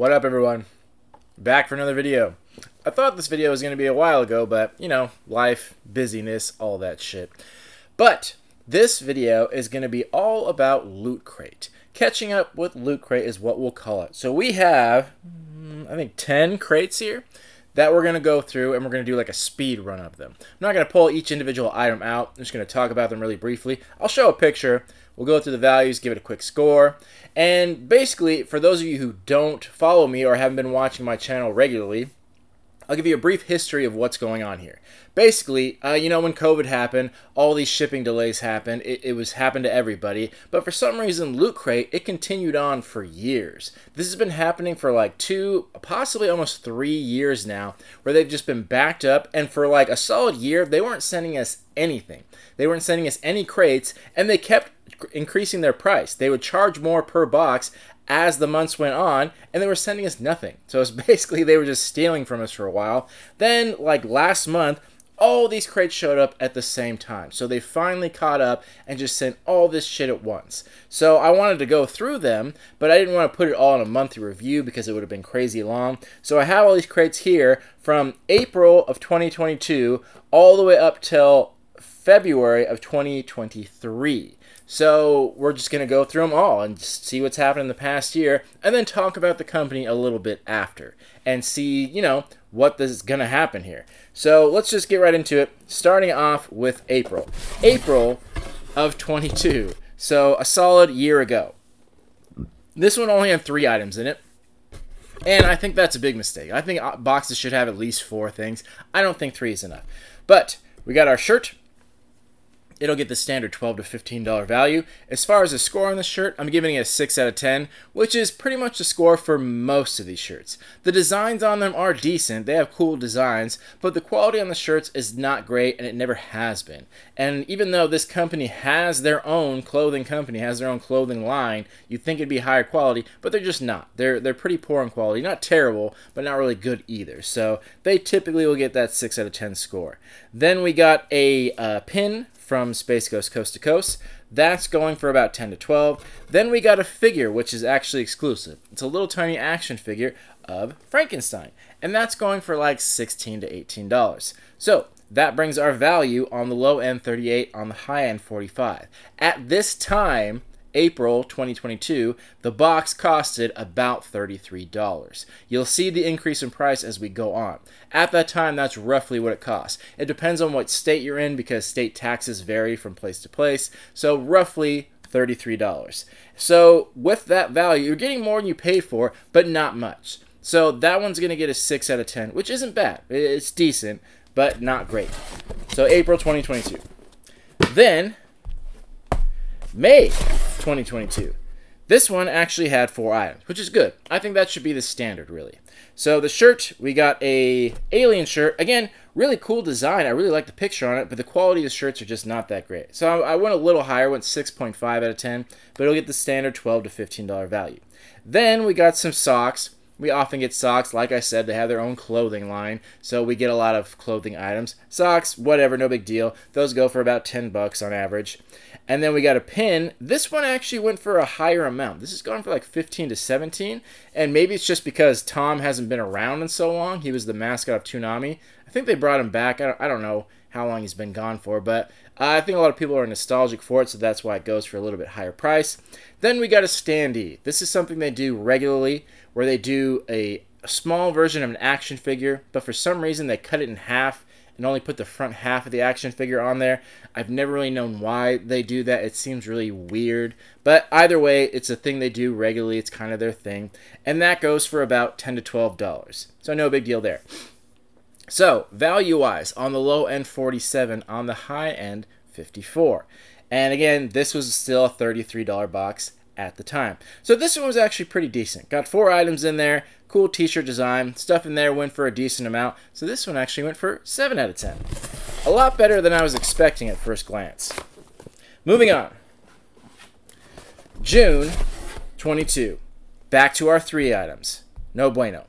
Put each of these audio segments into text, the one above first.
What up, everyone? Back for another video. I thought this video was going to be a while ago, but, you know, life, busyness, all that shit. But this video is going to be all about Loot Crate. Catching up with Loot Crate is what we'll call it. So we have, I think, 10 crates here that we're going to go through, and we're going to do like a speed run of them. I'm not going to pull each individual item out. I'm just going to talk about them really briefly. I'll show a picture. We'll go through the values, give it a quick score. And basically, for those of you who don't follow me or haven't been watching my channel regularly, I'll give you a brief history of what's going on here. Basically, you know, when COVID happened, all these shipping delays happened. It happened to everybody. But for some reason, Loot Crate, it continued on for years. This has been happening for like 2, possibly almost 3 years now, where they've just been backed up. And for like a solid year, they weren't sending us anything. They weren't sending us any crates, and they kept increasing their price. They would charge more per box as the months went on, and they were sending us nothing. So it's basically they were just stealing from us for a while. Then, like last month, all these crates showed up at the same time. So they finally caught up and just sent all this shit at once. So I wanted to go through them, but I didn't want to put it all in a monthly review because it would have been crazy long. So I have all these crates here from April of 2022 all the way up till February of 2023. So we're just going to go through them all and see what's happened in the past year, and then talk about the company a little bit after and see, you know, what is going to happen here. So let's just get right into it, starting off with April. April of 22. So a solid year ago. This one only had 3 items in it. And I think that's a big mistake. I think boxes should have at least 4 things. I don't think 3 is enough. But we got our shirt. It'll get the standard $12 to $15 value. As far as the score on the shirt, I'm giving it a 6 out of 10, which is pretty much the score for most of these shirts. The designs on them are decent. They have cool designs, but the quality on the shirts is not great, and it never has been. And even though this company has their own clothing company, has their own clothing line, you'd think it'd be higher quality, but they're just not. They're pretty poor in quality. Not terrible, but not really good either. So they typically will get that 6 out of 10 score. Then we got a pin from Space Ghost Coast to Coast. That's going for about 10 to 12. Then we got a figure, which is actually exclusive. It's a little tiny action figure of Frankenstein, and that's going for like $16 to $18. So that brings our value on the low end 38, on the high end 45. At this time, April 2022, the box costed about $33. You'll see the increase in price as we go on. At that time, that's roughly what it costs. It depends on what state you're in because state taxes vary from place to place, so roughly $33. So with that value, you're getting more than you paid for, but not much. So that one's going to get a 6 out of 10, which isn't bad. It's decent, but not great. So April 2022. Then May 2022. This one actually had 4 items, which is good. I think that should be the standard, really. So the shirt, we got a alien shirt. Again, really cool design. I really like the picture on it, but the quality of the shirts are just not that great. So I went a little higher, went 6.5 out of 10, but it'll get the standard $12 to $15 value. Then we got some socks. We often get socks. Like I said, they have their own clothing line, so we get a lot of clothing items. Socks, whatever, no big deal. Those go for about $10 on average. And then we got a pin. This one actually went for a higher amount. This is going for like 15 to 17, and maybe it's just because Tom hasn't been around in so long. He was the mascot of Toonami. I think they brought him back. I don't know how long he's been gone for, but I think a lot of people are nostalgic for it, so that's why it goes for a little bit higher price. Then we got a standee. This is something they do regularly, where they do a small version of an action figure, but for some reason they cut it in half and only put the front half of the action figure on there. I've never really known why they do that. It seems really weird. But either way, it's a thing they do regularly. It's kind of their thing. And that goes for about $10 to $12. So no big deal there. So value-wise, on the low end 47, on the high end 54. And again, this was still a $33 box at the time. So this one was actually pretty decent. Got 4 items in there, cool t-shirt design, stuff in there went for a decent amount. So this one actually went for 7 out of 10. A lot better than I was expecting at first glance. Moving on. June 22. Back to our 3 items. No bueno.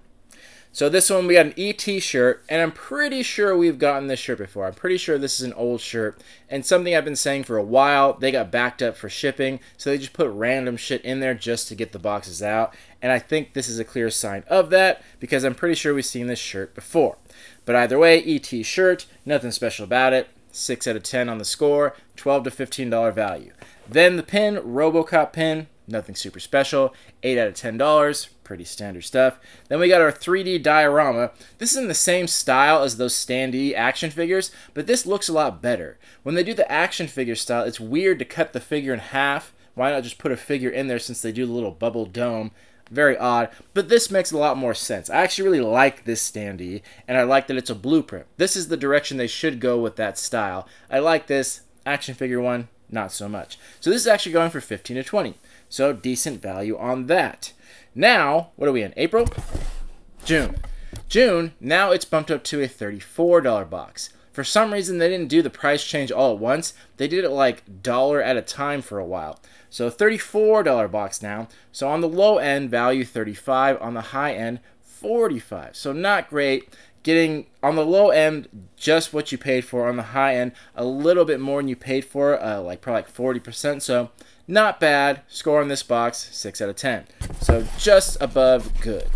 So this one, we got an ET shirt, and I'm pretty sure we've gotten this shirt before. I'm pretty sure this is an old shirt, and something I've been saying for a while. They got backed up for shipping, so they just put random shit in there just to get the boxes out, and I think this is a clear sign of that, because I'm pretty sure we've seen this shirt before. But either way, ET shirt, nothing special about it. 6 out of 10 on the score, $12 to $15 value. Then the pin, RoboCop pin, nothing super special, 8 out of $10, pretty standard stuff. Then we got our 3D diorama. This is in the same style as those standee action figures, but this looks a lot better. When they do the action figure style, it's weird to cut the figure in half. Why not just put a figure in there since they do the little bubble dome? Very odd, but this makes a lot more sense. I actually really like this standee, and I like that it's a blueprint. This is the direction they should go with that style. I like this. Action figure one, not so much. So this is actually going for 15 to 20. So decent value on that. Now, what are we in? April? June. June, now it's bumped up to a $34 box. For some reason, they didn't do the price change all at once. They did it like dollar at a time for a while. So $34 box now. So on the low end, value $35. On the high end, $45. So not great. Getting on the low end just what you paid for. On the high end, a little bit more than you paid for, like probably like 40%. So not bad. Score on this box, 6 out of 10. So just above good.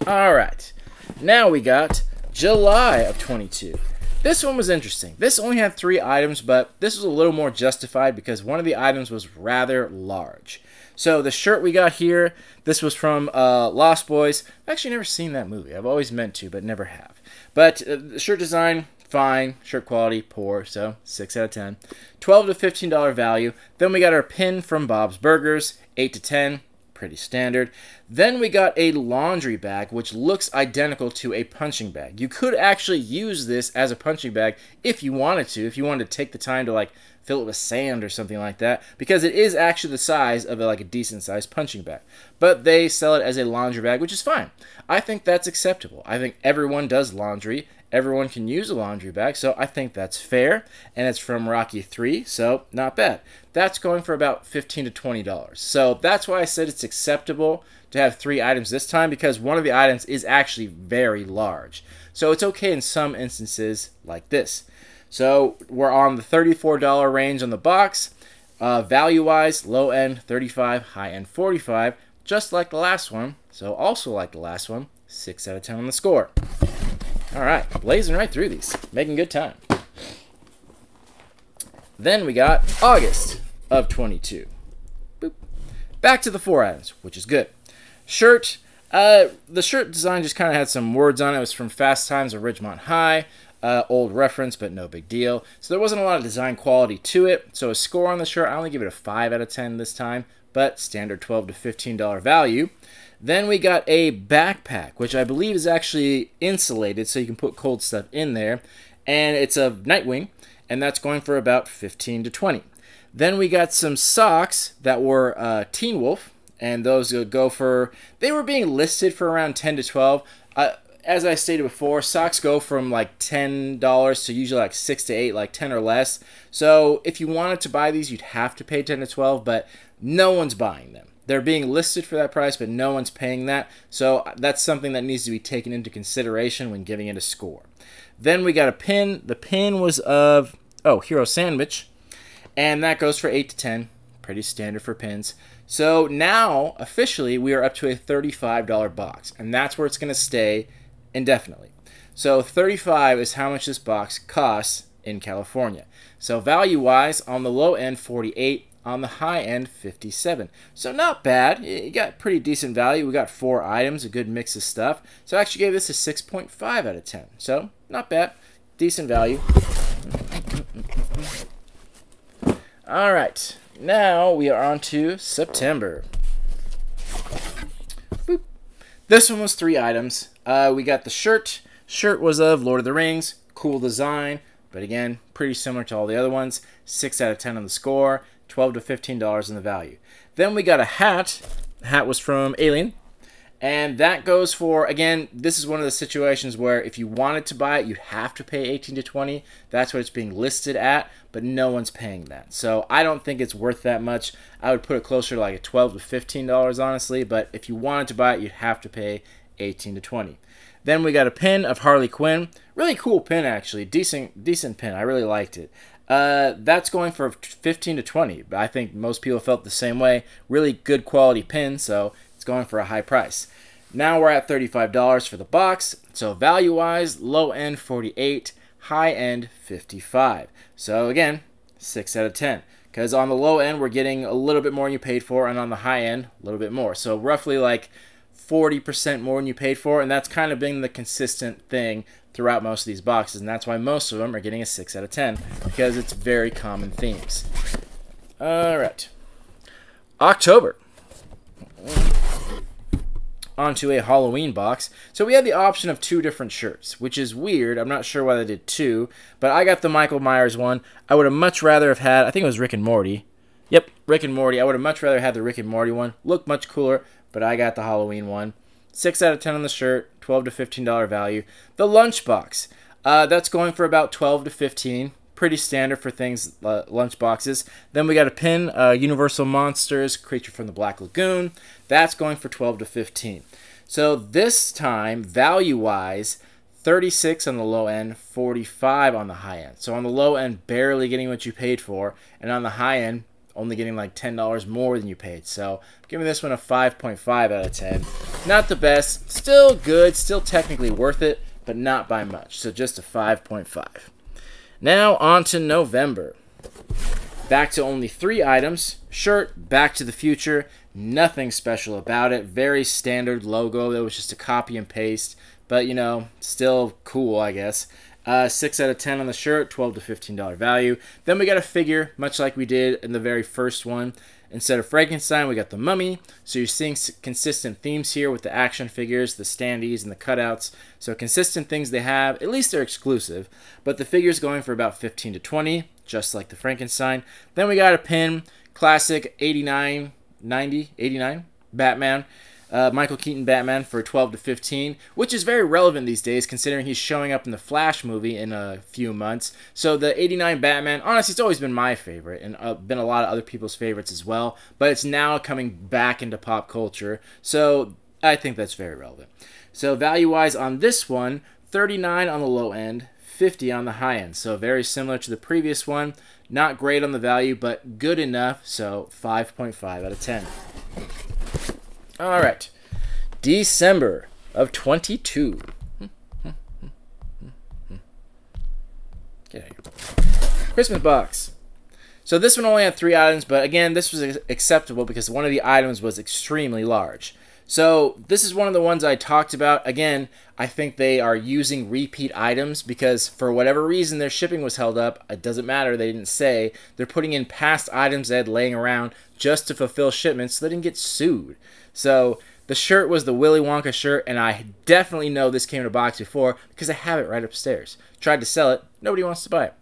All right. Now we got July of 22. This one was interesting. This only had 3 items, but this was a little more justified because one of the items was rather large. So the shirt we got here, this was from Lost Boys. I've actually never seen that movie. I've always meant to, but never have. But the shirt design, fine. Shirt quality, poor. So 6 out of 10. $12 to $15 value. Then we got our pin from Bob's Burgers, 8 to 10. Pretty standard. Then we got a laundry bag, which looks identical to a punching bag. You could actually use this as a punching bag if you wanted to, if you wanted to take the time to like fill it with sand or something like that, because it is actually the size of like a decent sized punching bag. But they sell it as a laundry bag, which is fine. I think that's acceptable. I think everyone does laundry. Everyone can use a laundry bag, so I think that's fair. And it's from Rocky 3, so not bad. That's going for about $15 to $20. So that's why I said it's acceptable to have 3 items this time, because one of the items is actually very large. So it's okay in some instances like this. So we're on the $34 range on the box. Value-wise, low end $35, high end $45, just like the last one. So also like the last one, 6 out of 10 on the score. All right, blazing right through these, making good time. Then we got August of 22. Boop. Back to the 4 items, which is good. Shirt. The shirt design just kind of had some words on it. It was from Fast Times of Ridgemont High. Old reference, but no big deal. So there wasn't a lot of design quality to it. So a score on the shirt, I only give it a 5 out of 10 this time, but standard $12 to $15 value. Then we got a backpack, which I believe is actually insulated, so you can put cold stuff in there. And it's a Nightwing, and that's going for about 15 to 20. Then we got some socks that were Teen Wolf, and those would go for, they were being listed for around 10 to 12. As I stated before, socks go from like $10 to usually like 6 to 8, like 10 or less. So if you wanted to buy these, you'd have to pay 10 to 12, but no one's buying them. They're being listed for that price, but no one's paying that. So that's something that needs to be taken into consideration when giving it a score. Then we got a pin. The pin was of, Hero Sandwich, and that goes for 8 to 10. Pretty standard for pins. So now, officially, we are up to a $35 box, and that's where it's going to stay indefinitely. So $35 is how much this box costs in California. So value-wise, on the low end, $48. On the high end, $57. So not bad. You got pretty decent value. We got 4 items, a good mix of stuff. So I actually gave this a 6.5 out of 10. So not bad. Decent value. All right. Now we are on to September. Boop. This one was 3 items. We got the shirt. Shirt was of Lord of the Rings. Cool design. But again, pretty similar to all the other ones. 6 out of 10 on the score. $12 to $15 in the value. Then we got a hat. The hat was from Alien. And that goes for, again, this is one of the situations where if you wanted to buy it, you'd have to pay 18 to 20. That's what it's being listed at, but no one's paying that. So I don't think it's worth that much. I would put it closer to like a $12 to $15, honestly. But if you wanted to buy it, you'd have to pay 18 to 20. Then we got a pin of Harley Quinn. Really cool pin, actually. Decent pin. I really liked it. That's going for 15 to 20. I think most people felt the same way. Really good quality pin, so it's going for a high price. Now we're at $35 for the box. So value-wise, low end 48, high end 55. So again, 6 out of 10. Because on the low end, we're getting a little bit more than you paid for, and on the high end, a little bit more. So roughly like 40% more than you paid for, and that's kind of been the consistent thing throughout most of these boxes, and that's why most of them are getting a 6 out of 10, because it's very common themes. Alright. October. Onto a Halloween box. So we had the option of 2 different shirts, which is weird. I'm not sure why they did 2, but I got the Michael Myers one. I would have much rather have had, I think it was Rick and Morty. Yep, Rick and Morty. I would have much rather had the Rick and Morty one. Looked much cooler, but I got the Halloween one. 6 out of 10 on the shirt, $12 to $15 value. The lunchbox. That's going for about 12 to 15. Pretty standard for things, lunch boxes. Then we got a pin, Universal Monsters, Creature from the Black Lagoon. That's going for 12 to 15. So this time, value-wise, 36 on the low end, 45 on the high end. So on the low end, barely getting what you paid for, and on the high end, only getting like $10 more than you paid. So I'm giving this one a 5.5 out of 10. Not the best, still good, still technically worth it, but not by much. So just a 5.5. Now on to November. Back to only 3 items. Shirt, Back to the Future. Nothing special about it. Very standard logo that was just a copy and paste. But, you know, still cool, I guess. 6 out of 10 on the shirt, $12 to $15 value. Then we got a figure, much like we did in the very first one. Instead of Frankenstein, we got the Mummy. So you're seeing consistent themes here with the action figures, the standees, and the cutouts. So consistent things they have. At least they're exclusive. But the figure's going for about 15 to 20, just like the Frankenstein. Then we got a pin, classic 89, 90, 89, Batman. Michael Keaton Batman for 12 to 15, which is very relevant these days considering he's showing up in the Flash movie in a few months. So the 89 Batman, honestly, it's always been my favorite and been a lot of other people's favorites as well, but it's now coming back into pop culture, so I think that's very relevant. So value-wise on this one, 39 on the low end, 50 on the high end, so very similar to the previous one. Not great on the value, but good enough, so 5.5 out of 10. Alright, December of 22. Get out of here. Christmas box. So this one only had 3 items, but again, this was acceptable because one of the items was extremely large. So this is one of the ones I talked about. Again, I think they are using repeat items because for whatever reason their shipping was held up. It doesn't matter, they didn't say. They're putting in past items they had laying around just to fulfill shipments so they didn't get sued. So the shirt was the Willy Wonka shirt, and I definitely know this came in a box before because I have it right upstairs. Tried to sell it, nobody wants to buy it.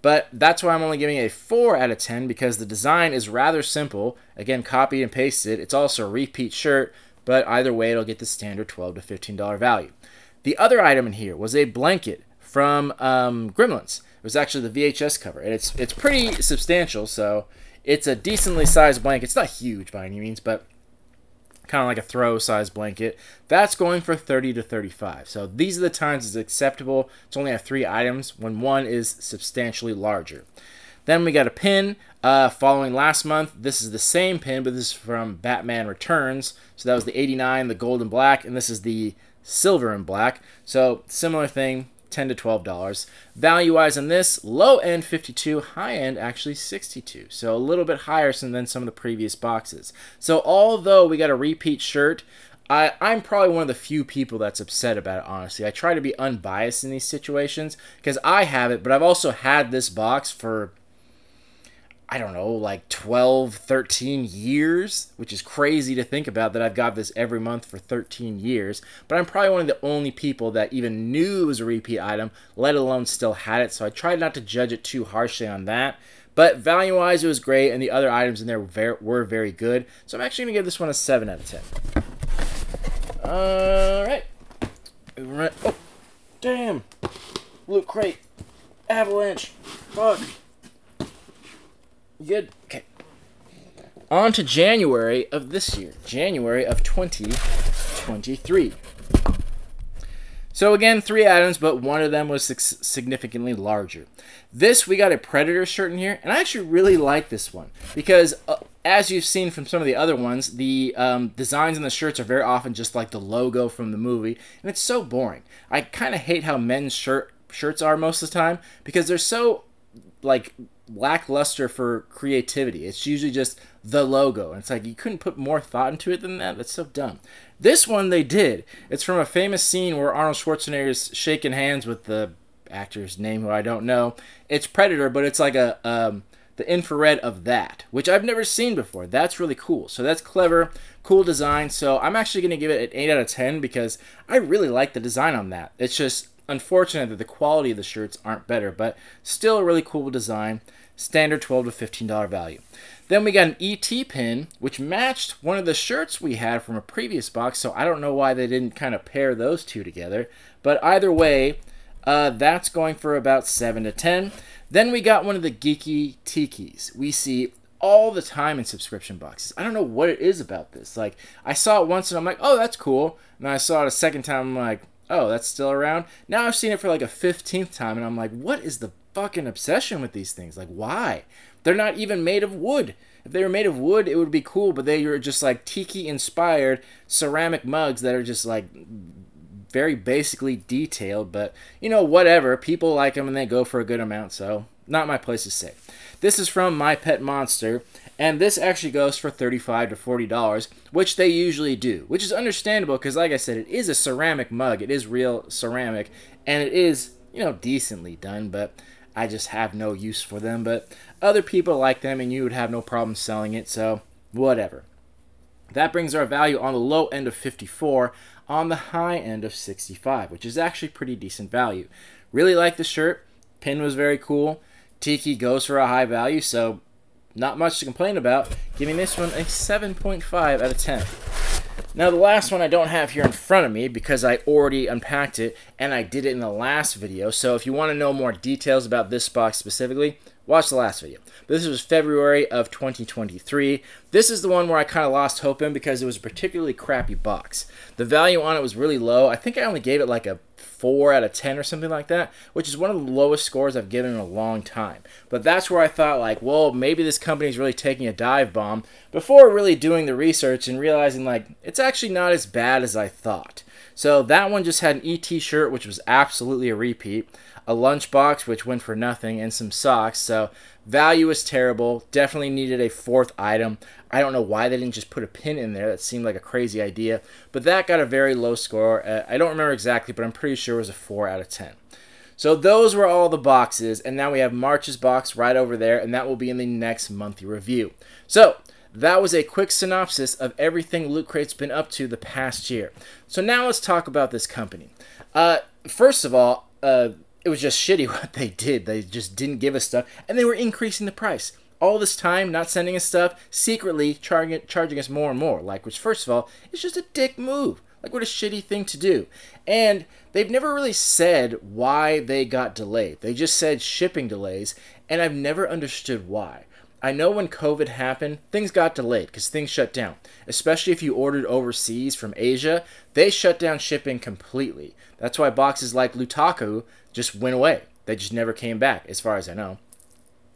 But that's why I'm only giving it a 4 out of 10 because the design is rather simple. Again, copied and pasted. It's also a repeat shirt, but either way, it'll get the standard $12 to $15 value. The other item in here was a blanket from Gremlins. It was actually the VHS cover, and it's pretty substantial, so it's a decently sized blanket. It's not huge by any means, but kind of like a throw size blanket. That's going for 30 to 35. So these are the times it's acceptable to only have 3 items when one is substantially larger. Then we got a pin. Following last month, this is the same pin, but this is from Batman Returns. So that was the 89, the gold and black, and this is the silver and black. So similar thing, $10 to $12. Value-wise on this, low end 52, high end actually 62. So a little bit higher than some of the previous boxes. So although we got a repeat shirt, I'm probably one of the few people that's upset about it, honestly. I try to be unbiased in these situations because I have it, but I've also had this box for, I don't know, like 12, 13 years, which is crazy to think about that I've got this every month for 13 years. But I'm probably one of the only people that even knew it was a repeat item, let alone still had it. So I tried not to judge it too harshly on that. But value-wise, it was great, and the other items in there were very good. So I'm actually going to give this one a 7 out of 10. Alright. Oh, damn. Loot crate. Avalanche. Fuck. Good. Okay. On to January of this year. January of 2023. So again, 3 items, but one of them was significantly larger. This, we got a Predator shirt in here, and I actually really like this one because as you've seen from some of the other ones, the designs on the shirts are very often just like the logo from the movie, and it's so boring. I kind of hate how men's shirts are most of the time because they're so like lackluster for creativity. It's usually just the logo, and it's like you couldn't put more thought into it than that. That's so dumb. This one they did. It's from a famous scene where Arnold Schwarzenegger is shaking hands with the actor's name who I don't know. It's Predator, but it's like a the infrared of that, which I've never seen before. That's really cool. So that's clever, cool design. So I'm actually going to give it an 8 out of 10 because I really like the design on that. It's just unfortunate that the quality of the shirts aren't better, but still a really cool design. Standard $12 to $15 value. Then we got an ET pin, which matched one of the shirts we had from a previous box, so I don't know why they didn't kind of pair those two together. But either way, that's going for about 7 to 10. Then we got one of the Geeky Tikis. We see all the time in subscription boxes. I don't know what it is about this. Like, I saw it once and I'm like, oh, that's cool. And then I saw it a second time and I'm like, oh, that's still around. Now I've seen it for like a 15th time and I'm like, what is the fucking obsession with these things? Like, why? They're not even made of wood. If they were made of wood, it would be cool, but they are just like tiki-inspired ceramic mugs that are just like very basically detailed, but you know, whatever. People like them and they go for a good amount, so not my place to say. This is from My Pet Monster, and this actually goes for $35 to $40, which they usually do, which is understandable because, like I said, it is a ceramic mug. It is real ceramic, and it is, you know, decently done, but I just have no use for them. But other people like them, and you would have no problem selling it, so whatever. That brings our value on the low end of 54, on the high end of 65, which is actually pretty decent value. Really like the shirt. Pin was very cool. Tiki goes for a high value, so not much to complain about. Giving this one a 7.5 out of 10. Now the last one I don't have here in front of me because I already unpacked it and I did it in the last video. So if you want to know more details about this box specifically, watch the last video. This was February of 2023. This is the one where I kind of lost hope in because it was a particularly crappy box. The value on it was really low. I think I only gave it like a 4 out of 10 or something like that, which is one of the lowest scores I've given in a long time. But that's where I thought, like, well, maybe this company is really taking a dive bomb before really doing the research and realizing, like, it's actually not as bad as I thought. So that one just had an ET shirt, which was absolutely a repeat, a lunchbox, which went for nothing, and some socks. So value was terrible. Definitely needed a 4th item. I don't know why they didn't just put a pin in there. That seemed like a crazy idea. But that got a very low score. I don't remember exactly, but I'm pretty sure it was a 4 out of 10. So those were all the boxes. And now we have March's box right over there. And that will be in the next monthly review. So that was a quick synopsis of everything Loot Crate's been up to the past year. So now let's talk about this company. First of all, it was just shitty what they did. They just didn't give us stuff. And they were increasing the price. All this time, not sending us stuff, secretly charging us more and more. Like, which, first of all, is just a dick move. Like, what a shitty thing to do. And they've never really said why they got delayed. They just said shipping delays, and I've never understood why. I know when COVID happened, things got delayed because things shut down. Especially if you ordered overseas from Asia, they shut down shipping completely. That's why boxes like Lutaku just went away. They just never came back, as far as I know.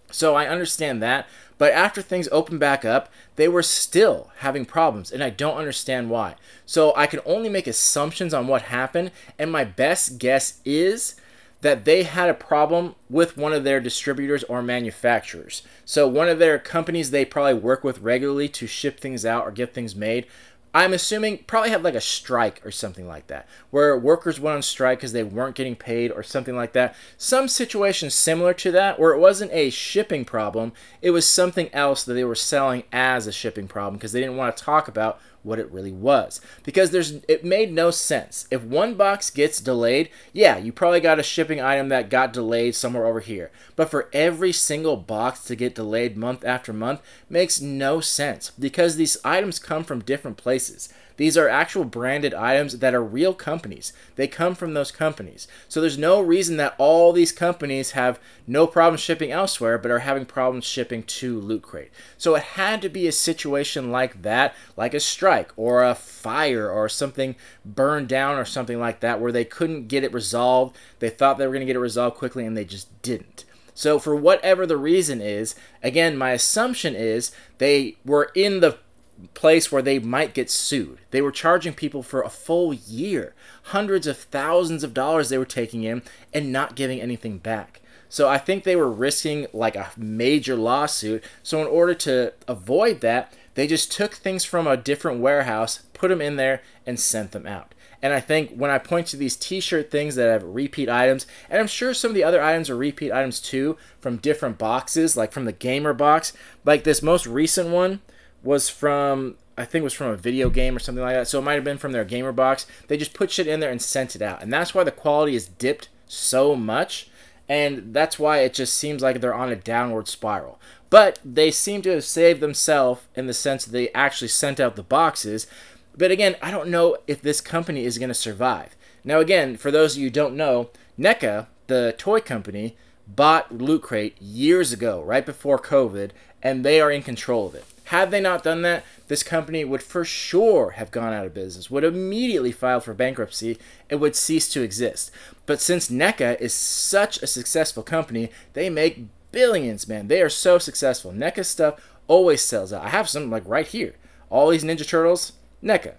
So I understand that, but after things opened back up, they were still having problems, and I don't understand why. So I can only make assumptions on what happened, and my best guess is that they had a problem with one of their distributors or manufacturers. So one of their companies they probably work with regularly to ship things out or get things made, I'm assuming probably had like a strike or something like that, where workers went on strike because they weren't getting paid or something like that. Some situation similar to that, where it wasn't a shipping problem, it was something else that they were selling as a shipping problem because they didn't want to talk about what it really was. Because it made no sense. If one box gets delayed, yeah, you probably got a shipping item that got delayed somewhere over here. But for every single box to get delayed month after month makes no sense because these items come from different places. These are actual branded items that are real companies. They come from those companies. So there's no reason that all these companies have no problem shipping elsewhere but are having problems shipping to Loot Crate. So it had to be a situation like that, like a strike or a fire or something burned down or something like that, where they couldn't get it resolved. They thought they were going to get it resolved quickly and they just didn't. So for whatever the reason is, again, my assumption is they were in the place where they might get sued. They were charging people for a full year. Hundreds of thousands of dollars they were taking in and not giving anything back. So I think they were risking like a major lawsuit. So in order to avoid that, they just took things from a different warehouse, put them in there, and sent them out. And I think when I point to these t-shirt things that have repeat items, and I'm sure some of the other items are repeat items too, from different boxes, like from the gamer box. Like this most recent one was from, I think it was from a video game or something like that. So it might have been from their gamer box. They just put shit in there and sent it out. And that's why the quality is dipped so much. And that's why it just seems like they're on a downward spiral. But they seem to have saved themselves in the sense that they actually sent out the boxes. But again, I don't know if this company is going to survive. Now again, for those of you who don't know, NECA, the toy company, bought Loot Crate years ago, right before COVID, and they are in control of it. Had they not done that, this company would for sure have gone out of business, would immediately file for bankruptcy, and would cease to exist. But since NECA is such a successful company, they make billions, man. They are so successful. NECA stuff always sells out. I have some like right here. All these Ninja Turtles, NECA.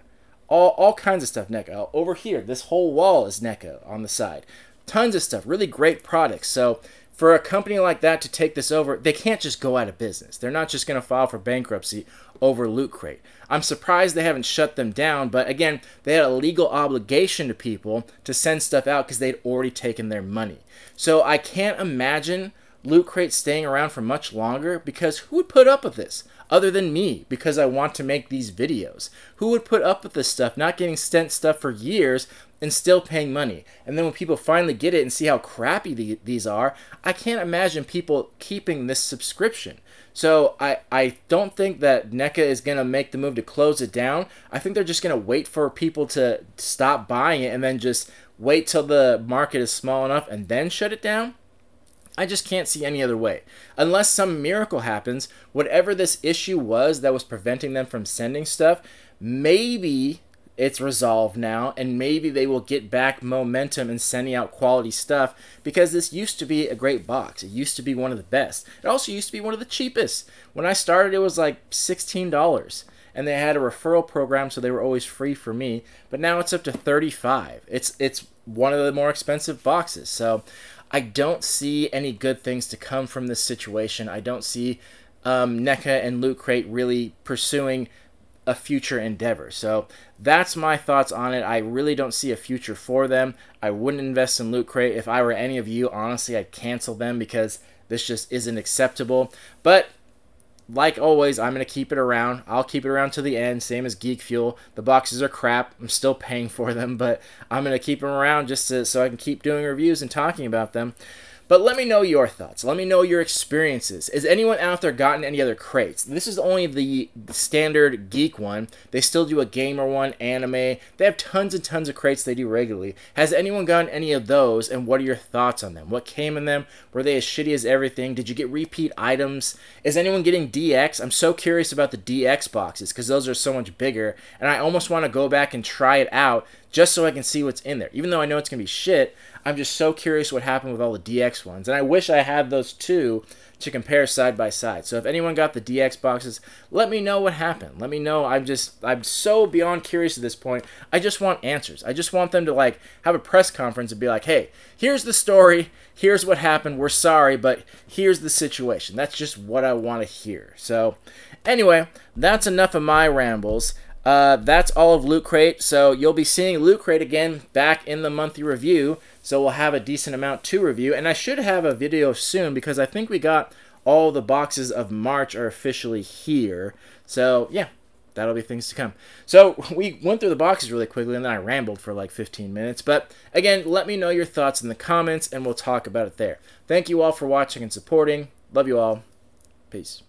All kinds of stuff, NECA. Over here, this whole wall is NECA on the side. Tons of stuff, really great products. So for a company like that to take this over, they can't just go out of business. They're not just going to file for bankruptcy over Loot Crate. I'm surprised they haven't shut them down, but again, they had a legal obligation to people to send stuff out because they'd already taken their money. So I can't imagine Loot Crate staying around for much longer, because who would put up with this? Other than me, because I want to make these videos. Who would put up with this stuff, not getting sent stuff for years and still paying money? And then when people finally get it and see how crappy these are, I can't imagine people keeping this subscription. So I don't think that NECA is going to make the move to close it down. I think they're just going to wait for people to stop buying it and then just wait till the market is small enough and then shut it down. I just can't see any other way. Unless some miracle happens, whatever this issue was that was preventing them from sending stuff, maybe it's resolved now, and maybe they will get back momentum in sending out quality stuff, because this used to be a great box. It used to be one of the best. It also used to be one of the cheapest. When I started, it was like $16. And they had a referral program, so they were always free for me. But now it's up to $35. It's one of the more expensive boxes. So I don't see any good things to come from this situation. I don't see NECA and Loot Crate really pursuing a future endeavor. So that's my thoughts on it. I really don't see a future for them. I wouldn't invest in Loot Crate. If I were any of you, honestly, I'd cancel them, because this just isn't acceptable. But like always, I'm going to keep it around. I'll keep it around to the end, same as Geek Fuel. The boxes are crap. I'm still paying for them, but I'm going to keep them around just so I can keep doing reviews and talking about them. But let me know your thoughts. Let me know your experiences. Has anyone out there gotten any other crates? This is only the standard geek one. They still do a gamer one, anime. They have tons and tons of crates they do regularly. Has anyone gotten any of those, and what are your thoughts on them? What came in them? Were they as shitty as everything? Did you get repeat items? Is anyone getting DX? I'm so curious about the DX boxes, because those are so much bigger, and I almost want to go back and try it out just so I can see what's in there. Even though I know it's going to be shit, I'm just so curious what happened with all the DX ones. And I wish I had those two to compare side by side. So if anyone got the DX boxes, let me know what happened. Let me know. I'm so beyond curious at this point. I just want answers. I just want them to like have a press conference and be like, hey, here's the story. Here's what happened. We're sorry, but here's the situation. That's just what I want to hear. So anyway, that's enough of my rambles. That's all of Loot Crate, so you'll be seeing Loot Crate again back in the monthly review, so we'll have a decent amount to review, and I should have a video soon, because I think we got all the boxes of March are officially here, so yeah, that'll be things to come. So we went through the boxes really quickly, and then I rambled for like 15 minutes, but again, let me know your thoughts in the comments, and we'll talk about it there. Thank you all for watching and supporting. Love you all. Peace.